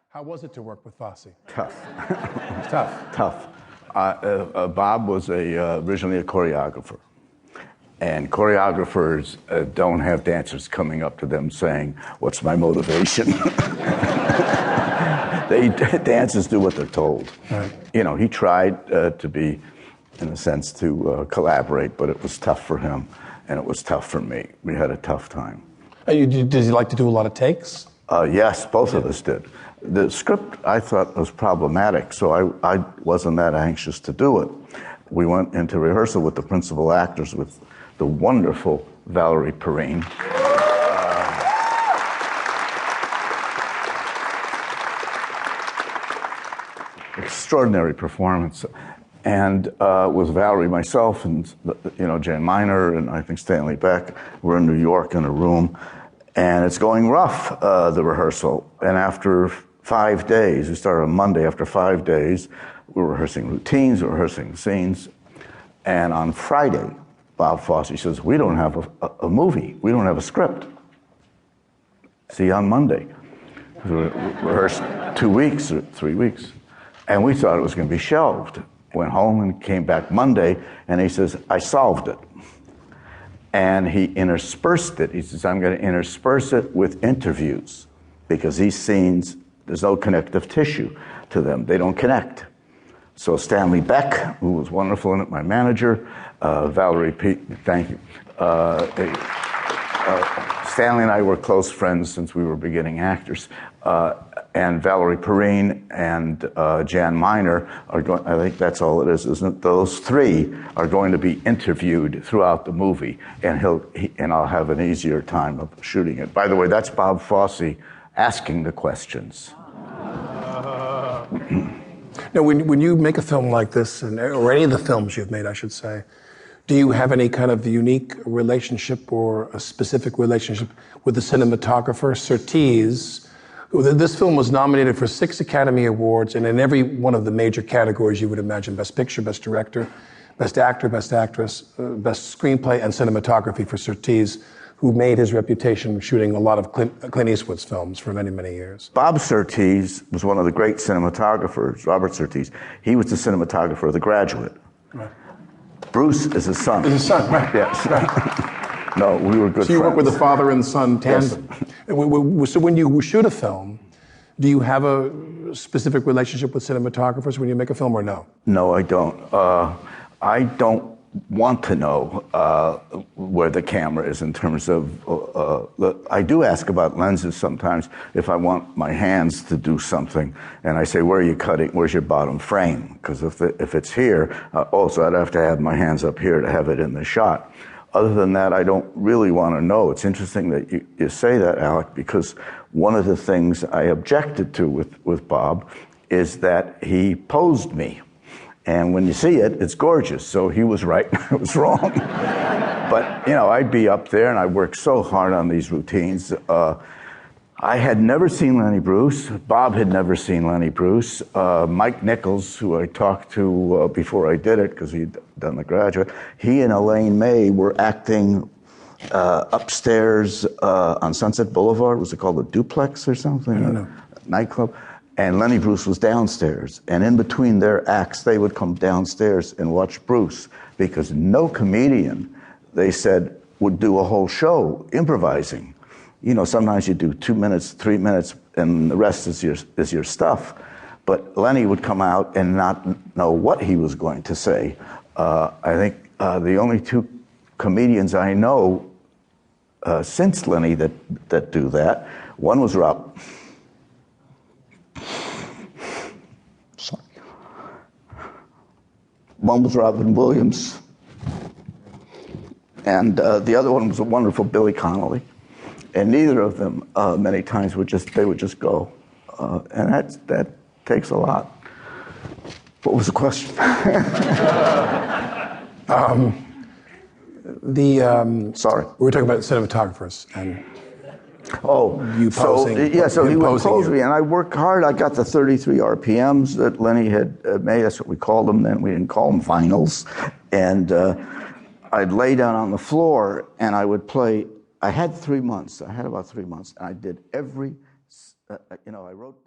How was it to work with Fosse? Tough. Tough. Tough. Bob was originally a choreographer. And choreographers don't have dancers coming up to them saying, "What's my motivation?" Dancers do what they're told. Right. You know, he tried to be, in a sense, to collaborate, but it was tough for him, and it was tough for me. We had a tough time. Did he like to do a lot of takes? Yes, both of us did. The script, I thought, was problematic, so I wasn't that anxious to do it. We went into rehearsal with the principal actors, with the wonderful Valerie Perrine. Extraordinary performance. And with Valerie, myself, and Jan Miner, and I think Stanley Beck, we're in New York in a room, and it's going rough, the rehearsal. And after 5 days, we started on Monday, after 5 days, we're rehearsing routines, we're rehearsing scenes, and on Friday, Bob Fosse says, "We don't have a movie. We don't have a script. See you on Monday." We rehearsed 2 weeks or 3 weeks. And we thought it was going to be shelved. Went home and came back Monday, and he says, "I solved it." And he interspersed it. He says, "I'm going to intersperse it with interviews, because these scenes, there's no connective tissue to them. They don't connect." So Stanley Beck, who was wonderful in it, my manager, Valerie Pete, thank you. Stanley and I were close friends since we were beginning actors. And Valerie Perrine and Jan Miner are going, I think that's all it is, isn't it? Those three are going to be interviewed throughout the movie, and I'll have an easier time of shooting it. By the way, that's Bob Fosse asking the questions. Now, when you make a film like this, or any of the films you've made, I should say, do you have any kind of unique relationship or a specific relationship with the cinematographer, Surtees? This film was nominated for 6 Academy Awards, and in every one of the major categories you would imagine: Best Picture, Best Director, Best Actor, Best Actress, Best Screenplay, and Cinematography for Surtees, who made his reputation shooting a lot of Clint Eastwood's films for many, many years. Bob Surtees was one of the great cinematographers, Robert Surtees. He was the cinematographer of The Graduate. Right. Bruce is his son. Is his son, right. Yes. No, we were good friends. So you work with the father and son tandem. Yes. So when you shoot a film, do you have a specific relationship with cinematographers when you make a film, or no? No, I don't. I don't want to know where the camera is in terms of, I do ask about lenses sometimes if I want my hands to do something, and I say, "Where are you cutting? Where's your bottom frame?" Because if it's here, also I'd have to have my hands up here to have it in the shot. Other than that, I don't really want to know. It's interesting that you say that, Alec, because one of the things I objected to with Bob is that he posed me. And when you see it, it's gorgeous. So he was right, I was wrong. But, I'd be up there, and I worked so hard on these routines. I had never seen Lenny Bruce. Bob had never seen Lenny Bruce. Mike Nichols, who I talked to before I did it, because he'd done The Graduate, he and Elaine May were acting upstairs on Sunset Boulevard. Was it called a duplex or something? I don't know. Nightclub. And Lenny Bruce was downstairs. And in between their acts, they would come downstairs and watch Bruce, because no comedian, they said, would do a whole show improvising. Sometimes you do 2 minutes, 3 minutes, and the rest is your stuff. But Lenny would come out and not know what he was going to say. I think the only 2 comedians I know since Lenny that do that, one was Rob. Sorry. One was Robin Williams, and the other one was a wonderful Billy Connolly. And neither of them, many times, would just go, and that takes a lot. What was the question? Sorry, we were talking about cinematographers and you posing. So he would pose me, and I worked hard. I got the 33 RPMs that Lenny had made. That's what we called them then. We didn't call them vinyls. And I'd lay down on the floor, and I would play. I had 3 months. I had about 3 months, and I did every. I wrote down.